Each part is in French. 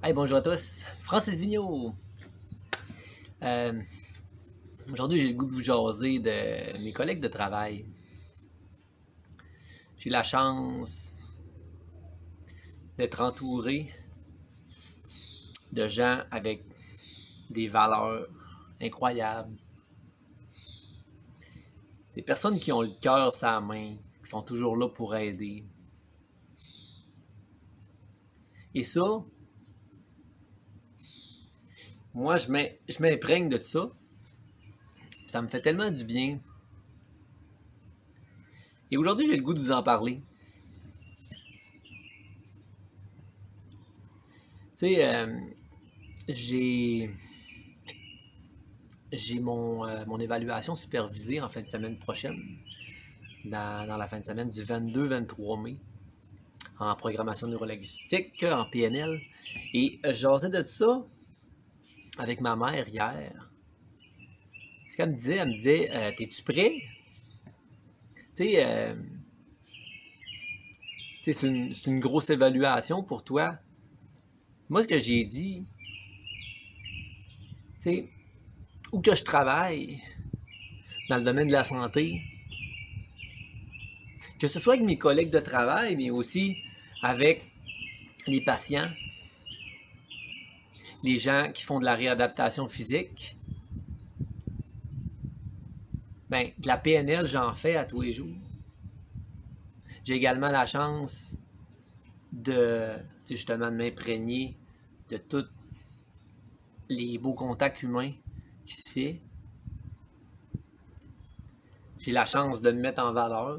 Hey, bonjour à tous, Francis Vigneault. Euh, Aujourd'hui, j'ai le goût de vous jaser de mes collègues de travail. J'ai la chance d'être entouré de gens avec des valeurs incroyables. Des personnes qui ont le cœur sur la main, qui sont toujours là pour aider. Et ça, moi, je m'imprègne de ça. Ça me fait tellement du bien. Et aujourd'hui, j'ai le goût de vous en parler. Tu sais, j'ai mon évaluation supervisée en fin de semaine prochaine, dans la fin de semaine du 22-23 mai, en programmation neurolinguistique, en PNL. Et je jasais de ça avec ma mère hier. Ce qu'elle me disait, t'es-tu prêt? Tu sais, c'est une grosse évaluation pour toi. Moi, ce que j'ai dit, tu sais, où que je travaille, dans le domaine de la santé, que ce soit avec mes collègues de travail, mais aussi avec les patients, les gens qui font de la réadaptation physique, ben, de la PNL, j'en fais à tous les jours. J'ai également la chance de, justement, de m'imprégner de tous les beaux contacts humains qui se fait. J'ai la chance de me mettre en valeur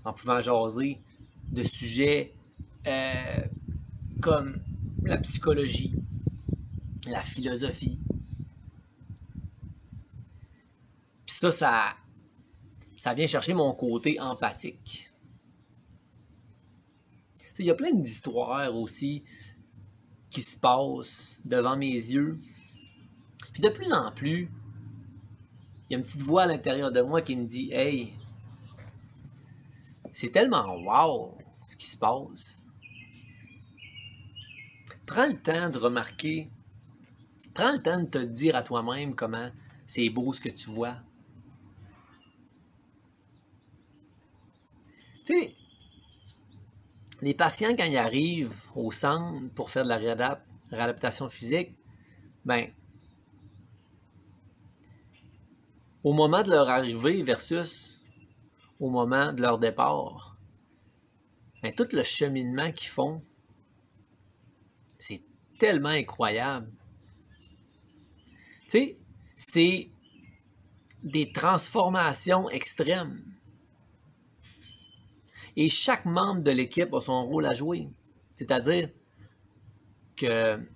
en pouvant jaser de sujets comme la psychologie, la philosophie. Puis ça vient chercher mon côté empathique. Il y a plein d'histoires aussi qui se passent devant mes yeux. Puis de plus en plus, il y a une petite voix à l'intérieur de moi qui me dit « Hey, c'est tellement wow ce qui se passe. » Prends le temps de remarquer, prends le temps de te dire à toi-même comment c'est beau ce que tu vois. Tu sais, les patients, quand ils arrivent au centre pour faire de la réadaptation physique, ben, au moment de leur arrivée versus au moment de leur départ, ben, tout le cheminement qu'ils font, c'est tellement incroyable. Tu sais, c'est des transformations extrêmes. Et chaque membre de l'équipe a son rôle à jouer. C'est-à-dire que, tu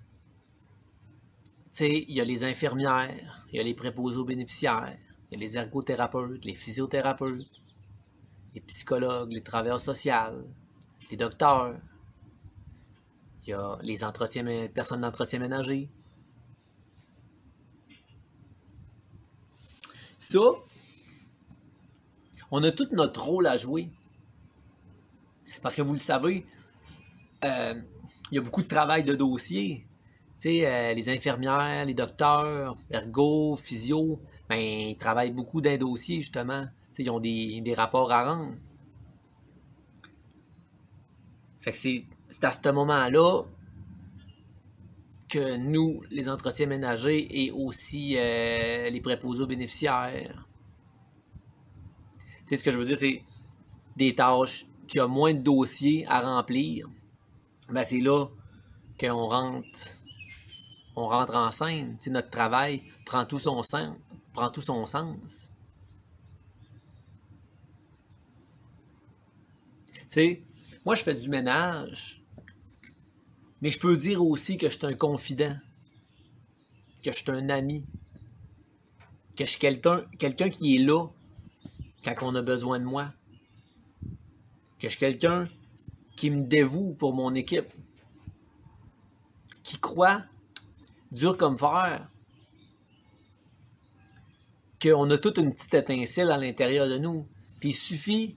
sais, il y a les infirmières, il y a les préposés aux bénéficiaires, il y a les ergothérapeutes, les physiothérapeutes, les psychologues, les travailleurs sociaux, les docteurs, il y a les personnes d'entretien ménager. Ça, on a tout notre rôle à jouer. Parce que vous le savez, il y a beaucoup de travail de dossier. Tu sais, les infirmières, les docteurs, ergo, physio, ben, ils travaillent beaucoup d'un dossier, justement. Tu sais, ils ont des rapports à rendre. Fait que c'est à ce moment-là que nous, les entretiens ménagers et aussi les préposés aux bénéficiaires. Tu sais, ce que je veux dire, c'est des tâches qui ont moins de dossiers à remplir. Ben, c'est là qu'on rentre en scène. Tu sais, notre travail prend tout son sens. Tu sais, moi, je fais du ménage, mais je peux dire aussi que je suis un confident, que je suis un ami, que je suis quelqu'un qui est là quand on a besoin de moi, que je suis quelqu'un qui me dévoue pour mon équipe, qui croit, dur comme fer, qu'on a toute une petite étincelle à l'intérieur de nous. Puis il suffit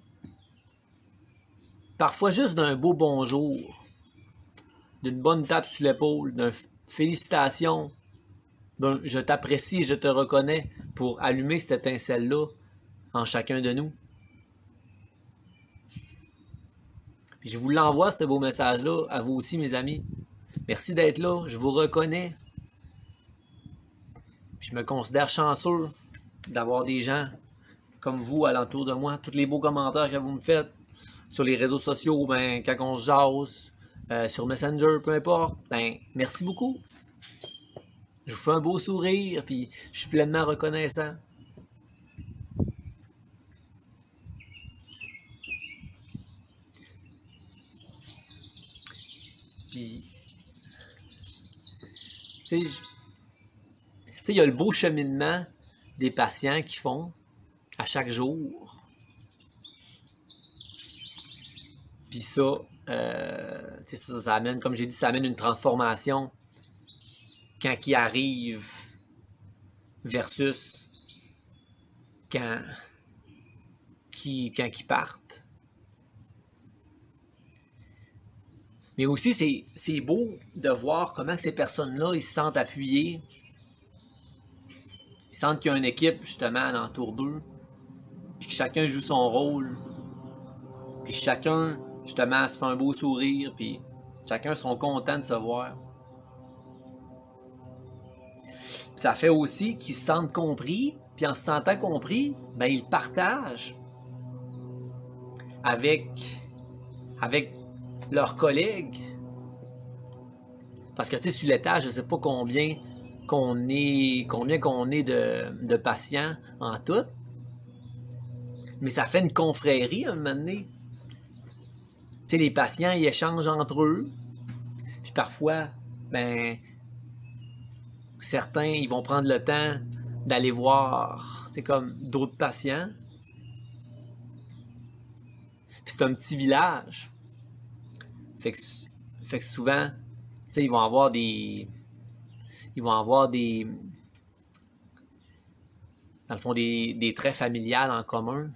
parfois juste d'un beau bonjour, d'une bonne tape sur l'épaule, d'un félicitations, d'un je t'apprécie et je te reconnais pour allumer cette étincelle-là en chacun de nous. Puis je vous l'envoie, ce beau message-là, à vous aussi, mes amis. Merci d'être là, je vous reconnais. Puis je me considère chanceux d'avoir des gens comme vous alentour de moi. Tous les beaux commentaires que vous me faites sur les réseaux sociaux, ben, quand on se jase, sur Messenger, peu importe, ben, merci beaucoup. Je vous fais un beau sourire, puis je suis pleinement reconnaissant. Puis, tu sais, il y a le beau cheminement des patients qui font à chaque jour. Puis ça, ça amène, comme j'ai dit, ça amène une transformation quand ils arrivent versus quand ils partent. Mais aussi, c'est beau de voir comment ces personnes-là, ils se sentent appuyés. Ils sentent qu'il y a une équipe, justement, alentour d'eux. Puis que chacun joue son rôle. Puis chacun, justement, se fait un beau sourire. Puis chacun sont contents de se voir. Puis ça fait aussi qu'ils se sentent compris. Puis en se sentant compris, ben ils partagent avec leurs collègues. Parce que, tu sais, sur l'étage, je ne sais pas combien qu'on est de patients en tout. Mais ça fait une confrérie à un moment donné. Tu sais, les patients, ils échangent entre eux. Puis parfois, ben, certains, ils vont prendre le temps d'aller voir, tu sais, comme d'autres patients. Puis c'est un petit village. Fait que souvent, tu sais, ils vont avoir des, dans le fond, des traits familiales en commun.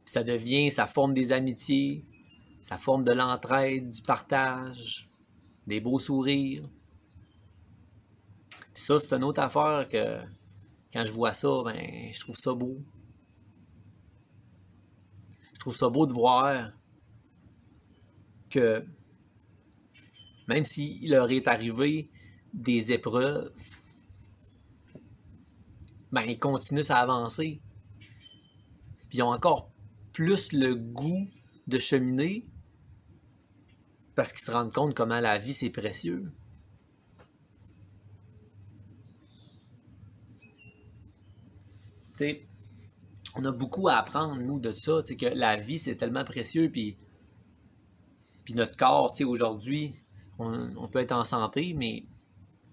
Puis ça forme des amitiés, ça forme de l'entraide, du partage, des beaux sourires. Puis ça, c'est une autre affaire que, quand je vois ça, ben, je trouve ça beau. Je trouve ça beau de voir que même s'il leur est arrivé des épreuves, ben, ils continuent à avancer. Puis ils ont encore plus le goût de cheminer parce qu'ils se rendent compte comment la vie, c'est précieux. Tu sais, on a beaucoup à apprendre, nous, de ça, tu sais, que la vie, c'est tellement précieux, puis notre corps, tu sais, aujourd'hui, on peut être en santé, mais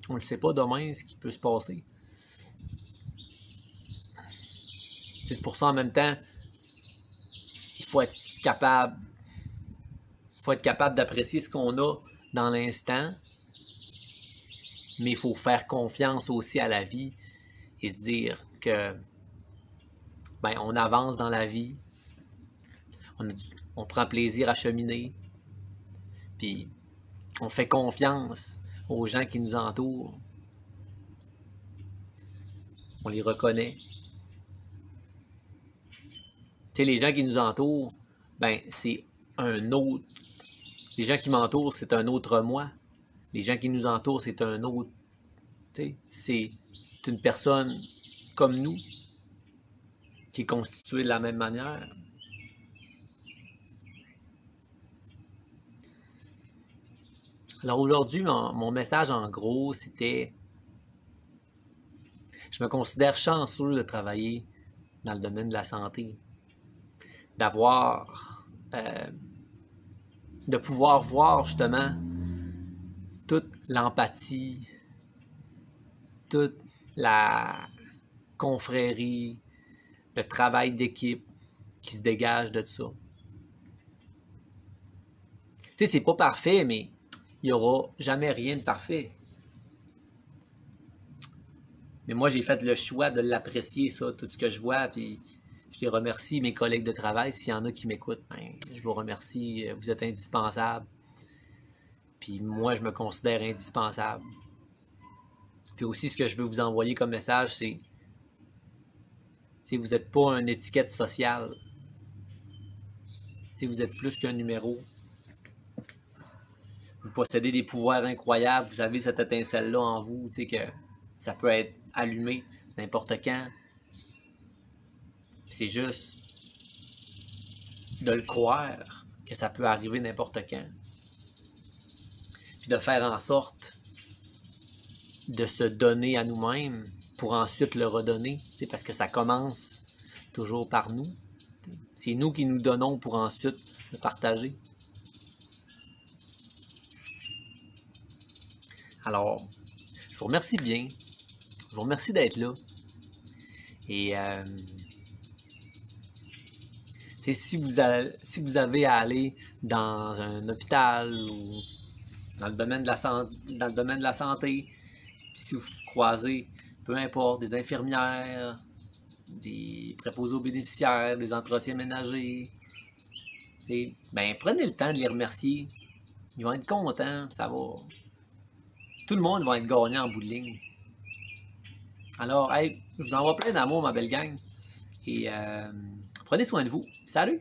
on ne sait pas demain ce qui peut se passer. C'est pour ça, en même temps, il faut être capable d'apprécier ce qu'on a dans l'instant, mais il faut faire confiance aussi à la vie et se dire que ben, on avance dans la vie, on prend plaisir à cheminer, puis on fait confiance aux gens qui nous entourent. On les reconnaît. Tu sais, les gens qui nous entourent, ben, c'est un autre. Les gens qui m'entourent, c'est un autre moi. Les gens qui nous entourent, c'est un autre. Tu sais, c'est une personne comme nous, qui est constituée de la même manière. Alors aujourd'hui, mon message en gros, c'était: je me considère chanceux de travailler dans le domaine de la santé, de pouvoir voir justement toute l'empathie, toute la confrérie, le travail d'équipe qui se dégage de ça. Tu sais, c'est pas parfait, mais il n'y aura jamais rien de parfait. Mais moi, j'ai fait le choix de l'apprécier, ça, tout ce que je vois, puis je Je remercie mes collègues de travail. S'il y en a qui m'écoutent, ben, je vous remercie. Vous êtes indispensables. Puis moi, je me considère indispensable. Puis aussi, ce que je veux vous envoyer comme message, c'est vous n'êtes pas une étiquette sociale. Vous êtes plus qu'un numéro. Vous possédez des pouvoirs incroyables. Vous avez cette étincelle-là en vous, que ça peut être allumé n'importe quand. C'est juste de le croire que ça peut arriver n'importe quand. Puis de faire en sorte de se donner à nous-mêmes pour ensuite le redonner. Parce que ça commence toujours par nous. C'est nous qui nous donnons pour ensuite le partager. Alors, je vous remercie bien. Je vous remercie d'être là. Et si vous avez à aller dans un hôpital ou dans le domaine de la santé, puis si vous croisez, peu importe, des infirmières, des préposés aux bénéficiaires, des entretiens ménagers, ben prenez le temps de les remercier. Ils vont être contents, ça va. Tout le monde va être gagnant en bout de ligne. Alors, hey, je vous envoie plein d'amour, ma belle gang. Et prenez soin de vous. Salut!